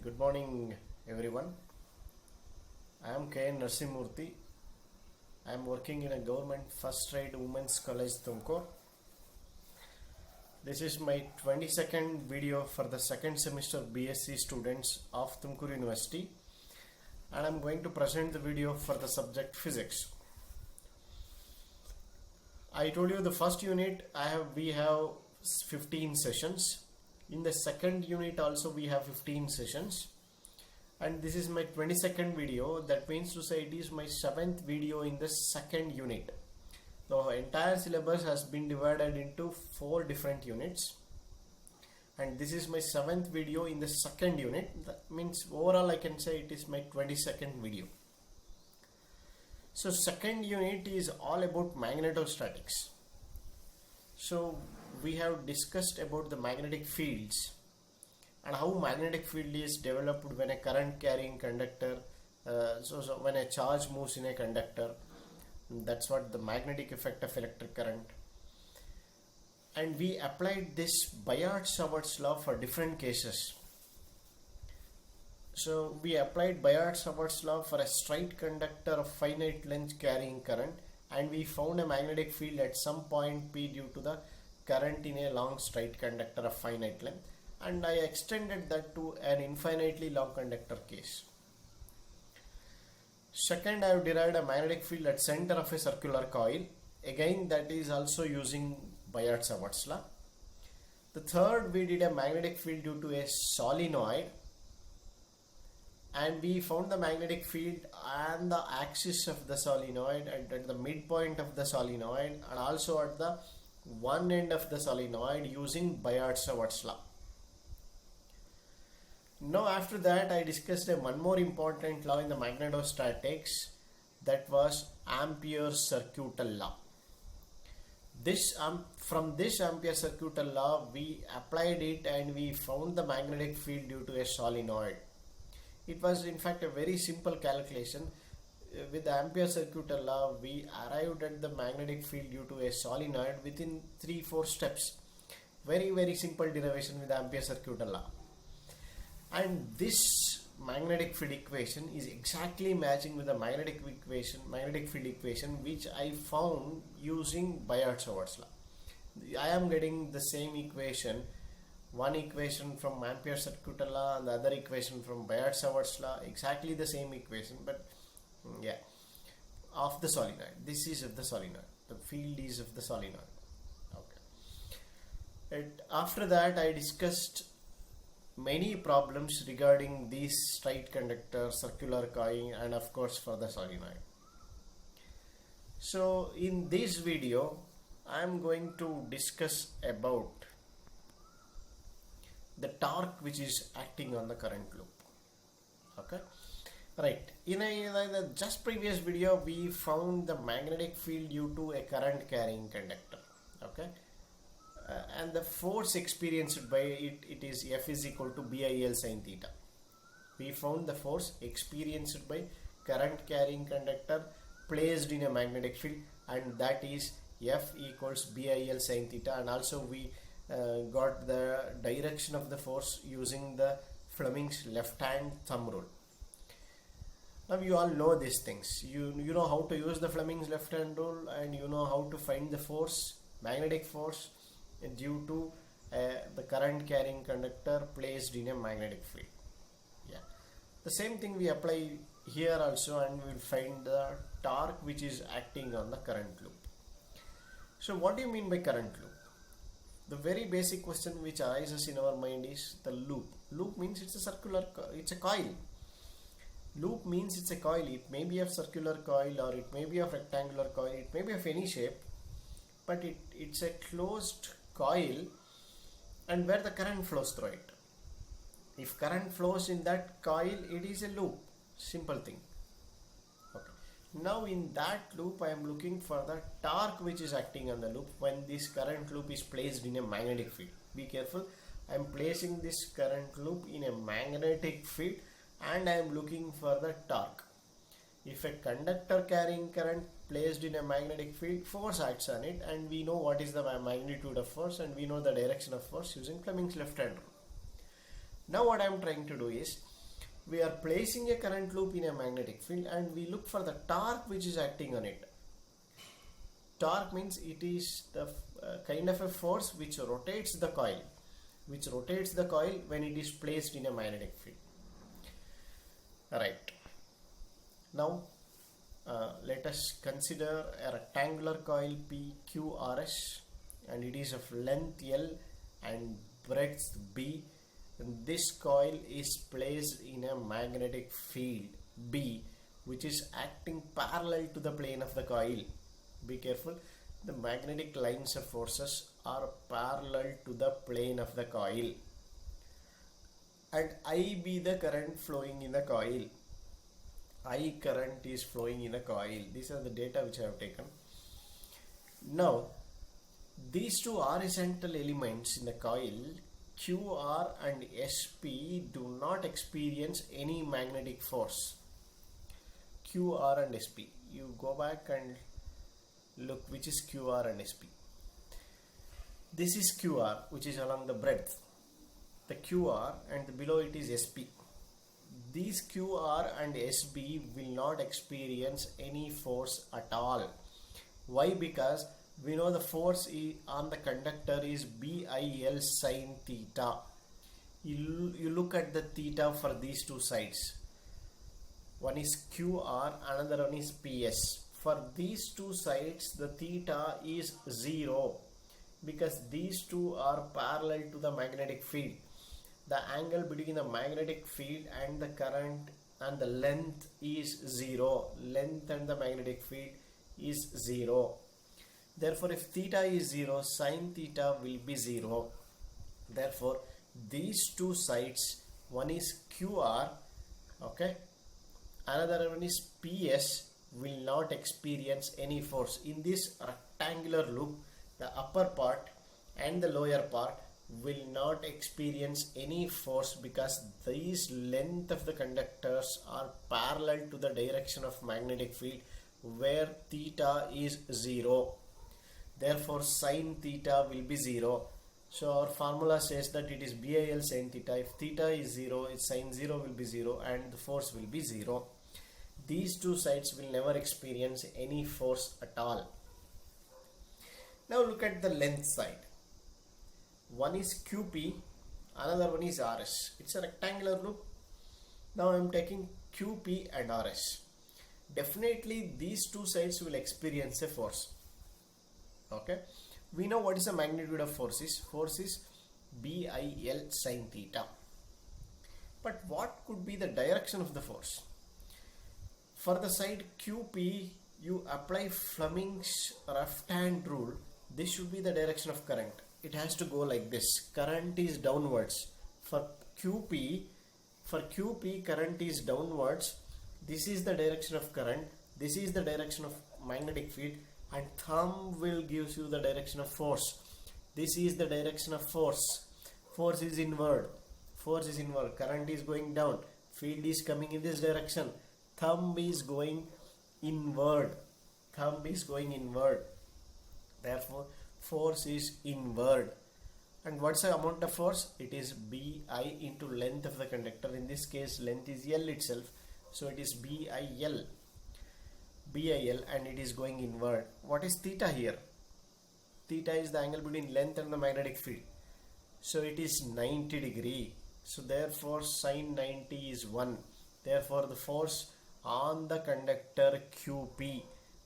Good morning everyone. I am K. Narsimurthy. I am working in a government first rate women's college Tumkur. This is my 22nd video for the second semester BSc students of Tumkur University, and I am going to present the video for the subject physics. I told you the first unit we have 15 sessions. In the second unit also we have 15 sessions, and this is my 22nd video. That means to say it is my 7th video in the second unit. The entire syllabus has been divided into 4 different units, and this is my 7th video in the second unit. That means overall I can say it is my 22nd video. So second unit is all about magnetostatics. So we have discussed about the magnetic fields and how magnetic field is developed when a current carrying conductor, so when a charge moves in a conductor. That's what the magnetic effect of electric current. And we applied this Biot-Savart's law for different cases. So we applied Biot-Savart's law for a straight conductor of finite length carrying current, and we found a magnetic field at some point P due to the current in a long straight conductor of finite length, and I extended that to an infinitely long conductor case. Second, I have derived a magnetic field at center of a circular coil. Again, that is also using Biot-Savart's law. The third, we did a magnetic field due to a solenoid, and we found the magnetic field on the axis of the solenoid and at the midpoint of the solenoid, and also at the one end of the solenoid using Biot-Savart's law. Now after that I discussed one more important law in the magnetostatics, that was Ampere's circuital law. From this Ampere's circuital law we applied it and we found the magnetic field due to a solenoid. It was in fact a very simple calculation. With the Ampere's circuital law we arrived at the magnetic field due to a solenoid within 3-4 steps. Very simple derivation with the Ampere's circuital law. And this magnetic field equation is exactly matching with the magnetic field equation which I found using Biot-Savart's law. I am getting the same equation, one equation from Ampere's circuital law and the other equation from Biot-Savart's law, exactly the same equation, but yeah, of the solenoid. This is of the solenoid. The field is of the solenoid. Okay. After that I discussed many problems regarding these straight conductor, circular coil, and of course for the solenoid. So in this video I am going to discuss about the torque which is acting on the current loop. Okay, right. In the just previous video we found the magnetic field due to a current carrying conductor. Okay. And the force experienced by it is F is equal to BIL sin theta. We found the force experienced by current carrying conductor placed in a magnetic field, and that is F equals BIL sin theta, and also we got the direction of the force using the Fleming's left hand thumb rule. Now you all know these things. You know how to use the Fleming's left hand rule, and you know how to find the force, magnetic force, due to the current carrying conductor placed in a magnetic field. Yeah, the same thing we apply here also, and we will find the torque which is acting on the current loop. So what do you mean by current loop? The very basic question which arises in our mind is the loop. Loop means it's a coil. Loop means it's a coil. It may be a circular coil, or it may be a rectangular coil, it may be of any shape, but it's a closed coil, and where the current flows through it. If current flows in that coil, it is a loop. Simple thing. Okay. Now in that loop I am looking for the torque which is acting on the loop when this current loop is placed in a magnetic field. Be careful, I am placing this current loop in a magnetic field and I am looking for the torque. If a conductor carrying current placed in a magnetic field, force acts on it, and we know what is the magnitude of force, and we know the direction of force using Fleming's left hand rule. Now what I am trying to do is, we are placing a current loop in a magnetic field and we look for the torque which is acting on it. Torque means it is the kind of a force which rotates the coil, when it is placed in a magnetic field. Right. Now let us consider a rectangular coil PQRS, and it is of length L and breadth B. And this coil is placed in a magnetic field B, which is acting parallel to the plane of the coil. Be careful, the magnetic lines of forces are parallel to the plane of the coil, and I be the current flowing in the coil. I current is flowing in the coil. These are the data which I have taken. Now these two horizontal elements in the coil, QR and SP, do not experience any magnetic force. QR and SP, you go back and look which is QR and SP. This is QR, which is along the breadth, the QR, and below it is SP. These QR and SB will not experience any force at all. Why? Because we know the force on the conductor is BIL sin theta. You look at the theta for these two sides. One is QR, another one is PS. For these two sides, the theta is 0 because these two are parallel to the magnetic field. The angle between the magnetic field and the current and the length is 0. Length and the magnetic field is 0. Therefore, if theta is 0, sin theta will be 0. Therefore, these two sides, one is QR, okay, another one is PS, will not experience any force. In this rectangular loop, the upper part and the lower part will not experience any force because these length of the conductors are parallel to the direction of magnetic field where theta is 0. Therefore, sin theta will be 0. So our formula says that it is BIL sin theta. If theta is 0, its sin 0 will be 0 and the force will be 0. These two sides will never experience any force at all. Now look at the length side. One is QP, another one is RS. It's a rectangular loop. Now I am taking QP and RS. Definitely these two sides will experience a force. Okay, we know what is the magnitude of force is. Force is BIL sin theta. But what could be the direction of the force? For the side QP, you apply Fleming's left hand rule. This should be the direction of current. It has to go like this. Current is downwards. For QP, current is downwards. This is the direction of current. This is the direction of magnetic field. And thumb will gives you the direction of force. This is the direction of force. Force is inward. Current is going down. Field is coming in this direction. Thumb is going inward. Therefore, force is inward. And what's the amount of force? It is BI into length of the conductor. In this case, length is L itself. So it is BIL, and it is going inward. What is theta here? Theta is the angle between length and the magnetic field. So it is 90 degree. So therefore sin 90 is 1. Therefore the force on the conductor QP,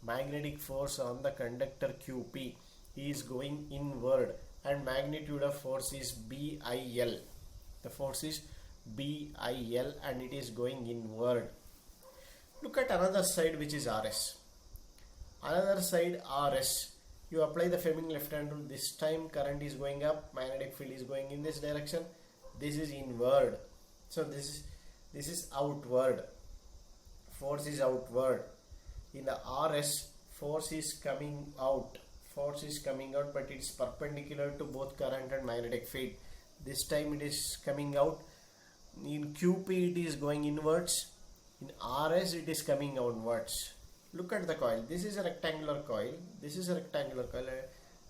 magnetic force on the conductor QP, is going inward, and magnitude of force is BIL. The force is BIL and it is going inward. Look at another side, which is RS. Another side RS, you apply the Fleming left hand rule. This time current is going up, magnetic field is going in this direction. This is inward. So this is outward. Force is outward. In the RS, force is coming out, but it is perpendicular to both current and magnetic field. This time it is coming out. In QP it is going inwards. In RS it is coming outwards. Look at the coil. This is a rectangular coil.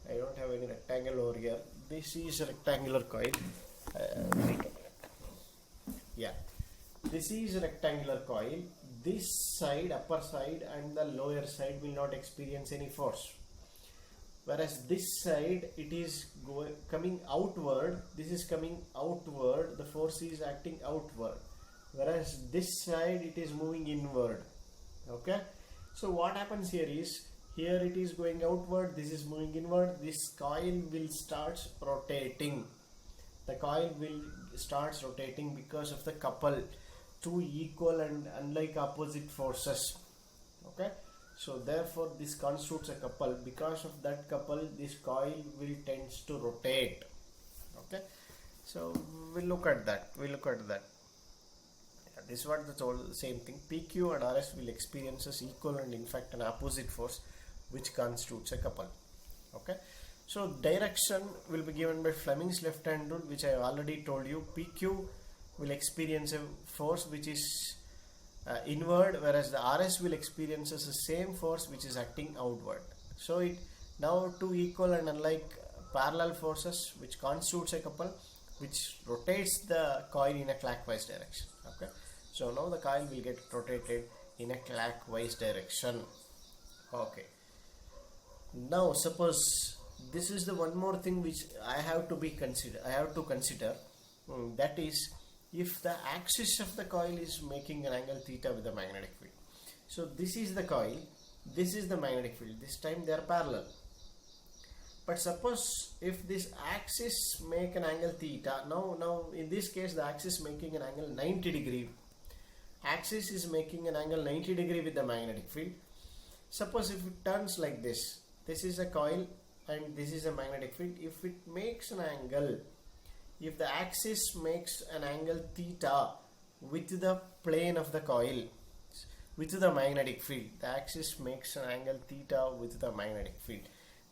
I don't have any rectangle over here. This is a rectangular coil. Yeah. this is a rectangular coil. This side, upper side and the lower side will not experience any force, whereas this side it is coming outward. This is coming outward, the force is acting outward, whereas this side it is moving inward. Okay, so what happens here is, here it is going outward, this is moving inward. This coil will start rotating. The coil will start rotating because of the couple, two equal and unlike opposite forces. Okay, so therefore this constitutes a couple. Because of that couple, this coil will tends to rotate. Okay, so we'll look at that. This is what the whole same thing. PQ and RS will experience equal and in fact an opposite force, which constitutes a couple. Okay, so direction will be given by Fleming's left hand rule, which I already told you. PQ will experience a force which is inward, whereas the RS will experience the same force which is acting outward. So it now two equal and unlike parallel forces which constitutes a couple, which rotates the coil in a clockwise direction. Okay, so now the coil will get rotated in a clockwise direction. Okay, now suppose this is the one more thing which I have to consider, that is, if the axis of the coil is making an angle theta with the magnetic field. So this is the coil, this is the magnetic field. This time they are parallel. But suppose if this axis make an angle theta, now in this case the axis making an angle 90 degree. Axis is making an angle 90 degree with the magnetic field. Suppose if it turns like this, this is a coil and this is a magnetic field. If it makes an angle, if the axis makes an angle theta with the plane of the coil, with the magnetic field, the axis makes an angle theta with the magnetic field.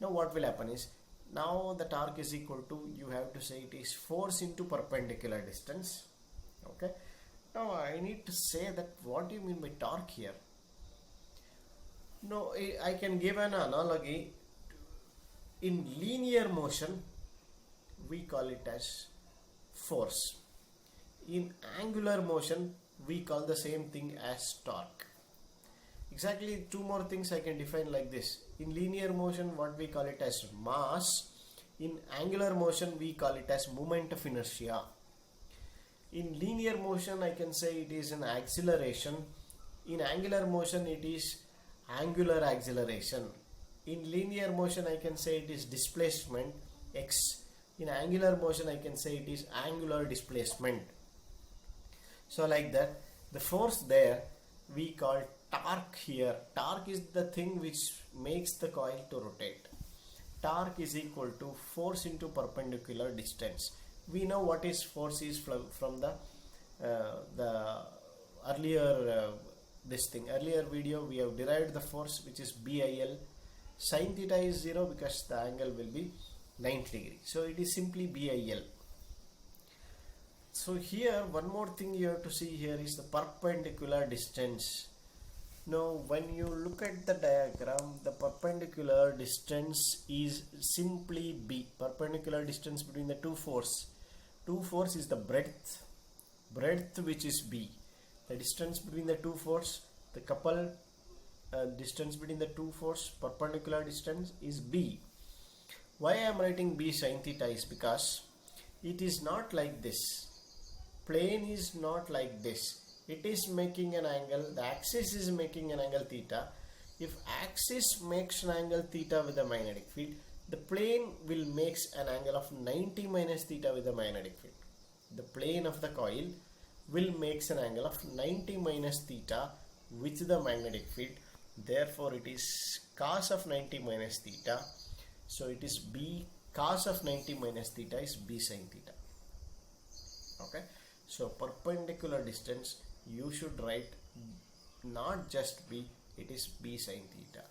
Now what will happen is, now the torque is equal to, you have to say it is force into perpendicular distance. Okay, now I need to say that what do you mean by torque here? No, I can give an analogy. In linear motion we call it as force. In angular motion we call the same thing as torque. Exactly two more things I can define like this. In linear motion what we call it as mass. In angular motion we call it as moment of inertia. In linear motion I can say it is an acceleration. In angular motion it is angular acceleration. In linear motion I can say it is displacement x. In angular motion I can say it is angular displacement. So like that, the force there we call torque here. Torque is the thing which makes the coil to rotate. Torque is equal to force into perpendicular distance. We know what is force is from the earlier earlier video we have derived the force, which is BIL. Sin theta is 0 because the angle will be 90 degree. So it is simply BIL. So here one more thing you have to see here is the perpendicular distance. Now when you look at the diagram, the perpendicular distance is simply B. Perpendicular distance between the two force. Two force is the breadth which is B. The distance between the two force, the couple distance between the two force, perpendicular distance is B. Why I am writing B sin theta is because it is not like this. Plane is not like this. It is making an angle, the axis is making an angle theta. If axis makes an angle theta with the magnetic field, the plane will makes an angle of 90 minus theta with the magnetic field. The plane of the coil will makes an angle of 90 minus theta with the magnetic field. Therefore it is cos of 90 minus theta. So it is B cos of 90 minus theta is B sin theta. Okay. So perpendicular distance you should write not just B, it is B sin theta.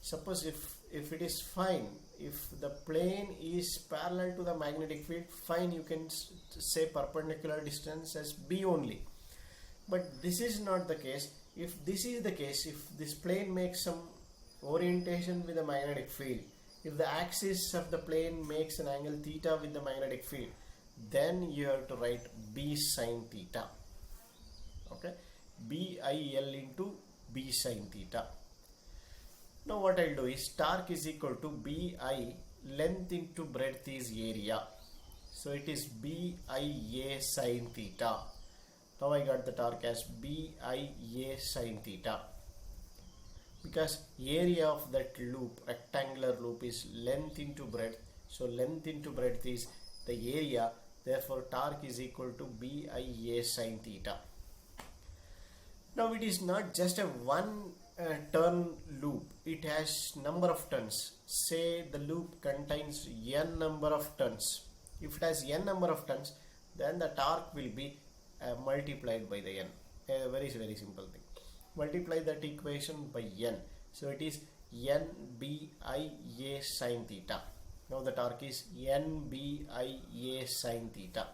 Suppose if it is fine, if the plane is parallel to the magnetic field, fine, you can say perpendicular distance as B only. But this is not the case. If this is the case, if this plane makes some orientation with the magnetic field, if the axis of the plane makes an angle theta with the magnetic field, then you have to write B sin theta. Okay, BIL into B sin theta. Now what I'll do is torque is equal to BI, length into breadth is area. So it is BIA sin theta. Now I got the torque as BIA sin theta. Because area of that loop, rectangular loop, is length into breadth. So length into breadth is the area. Therefore torque is equal to BIA sin theta. Now it is not just a one turn loop. It has number of turns. Say the loop contains n number of turns. If it has n number of turns, then the torque will be multiplied by the n. A very simple thing. Multiply that equation by n. So it is NBIA sin theta. Now the torque is NBIA sin theta.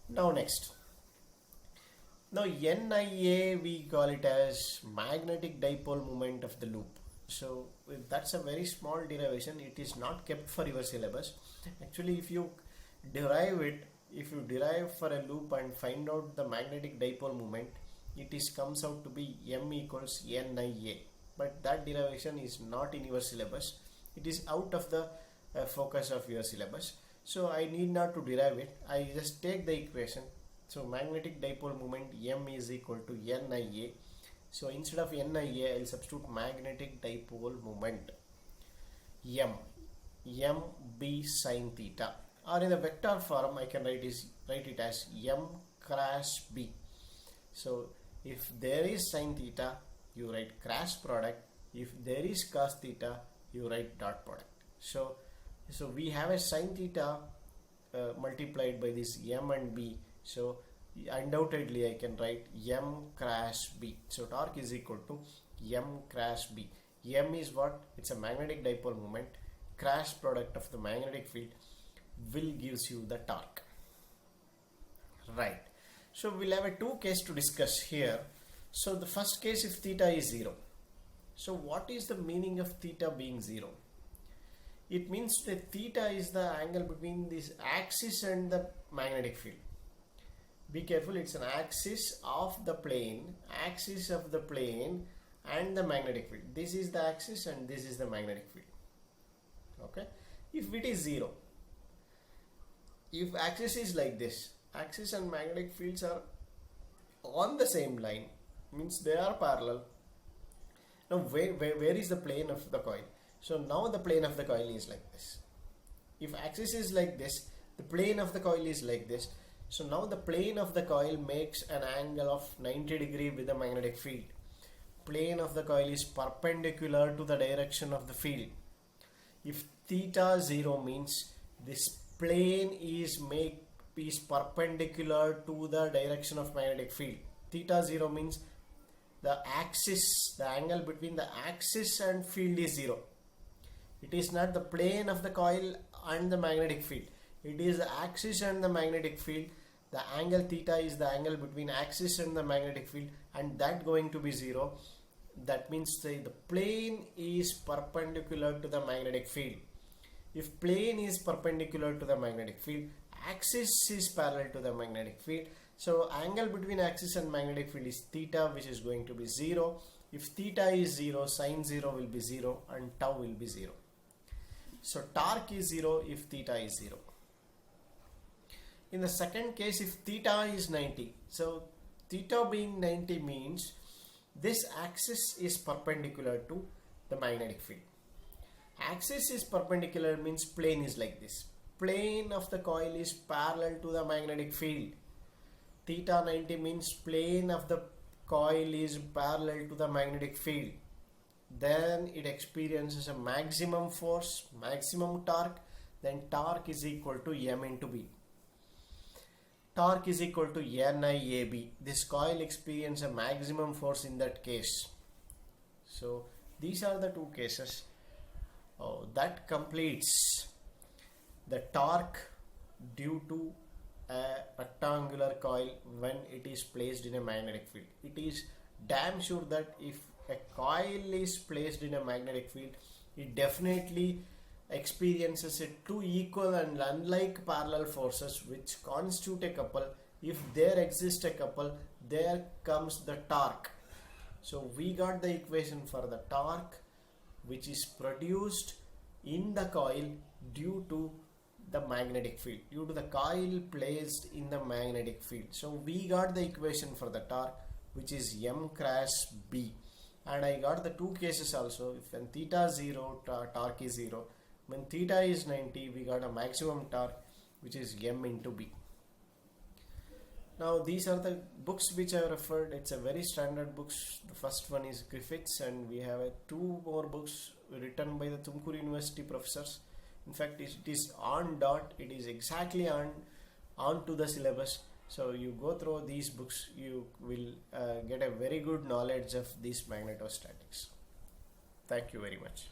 Now next. Now NIA we call it as magnetic dipole moment of the loop. So that's a very small derivation. It is not kept for your syllabus. Actually, if you derive it, if you derive for a loop and find out the magnetic dipole moment, it comes out to be M equals NIA. But that derivation is not in your syllabus. It is out of the focus of your syllabus. So I need not to derive it. I just take the equation. So magnetic dipole moment M is equal to NIA. So instead of NIA, I will substitute magnetic dipole moment M, MB sin theta. Or in the vector form, I can write it as M cross B. So if there is sin theta, you write cross product. If there is cos theta, you write dot product. So we have a sin theta multiplied by this M and B. So undoubtedly I can write M cross B. So torque is equal to M cross B. M is what? It's a magnetic dipole moment. Cross product of the magnetic field will gives you the torque. Right. So we'll have a two case to discuss here. So the first case, if theta is 0. So what is the meaning of theta being 0? It means that theta is the angle between this axis and the magnetic field. Be careful, it's an axis of the plane and the magnetic field. This is the axis and this is the magnetic field. Okay. If it is 0, if axis is like this, axis and magnetic fields are on the same line, means they are parallel. Now where is the plane of the coil? So now the plane of the coil is like this. If axis is like this, the plane of the coil is like this. So now the plane of the coil makes an angle of 90 degree with the magnetic field. Plane of the coil is perpendicular to the direction of the field. If theta 0 means this plane is perpendicular to the direction of magnetic field. Theta 0 means the axis, the angle between the axis and field is 0. It is not the plane of the coil and the magnetic field. It is the axis and the magnetic field. The angle theta is the angle between axis and the magnetic field, and that going to be 0. That means the plane is perpendicular to the magnetic field. If plane is perpendicular to the magnetic field, axis is parallel to the magnetic field. So angle between axis and magnetic field is theta, which is going to be 0. If theta is 0, sin 0 will be 0 and tau will be 0. So torque is 0 if theta is 0. In the second case, if theta is 90, so theta being 90 means this axis is perpendicular to the magnetic field. Axis is perpendicular means plane is like this. Plane of the coil is parallel to the magnetic field. Theta 90 means plane of the coil is parallel to the magnetic field. Then it experiences a maximum force, maximum torque. Then torque is equal to M into B. Torque is equal to NIAB. This coil experiences a maximum force in that case. So these are the two cases. That completes the torque due to a rectangular coil when it is placed in a magnetic field. It is damn sure that if a coil is placed in a magnetic field, it definitely experiences two equal and unlike parallel forces which constitute a couple. if there exists a couple, there comes the torque. So we got the equation for the torque which is produced in the coil due to the magnetic field, due to the coil placed in the magnetic field. So we got the equation for the torque which is M cross B, and I got the two cases also. If when theta 0, torque is 0. When theta is 90, we got a maximum torque which is M into B. Now these are the books which I have referred. It's a very standard books. The first one is Griffiths, and we have two more books written by the Tumkur University professors. In fact, it is on dot. It is exactly on to the syllabus. So you go through these books, you will get a very good knowledge of these magnetostatics. Thank you very much.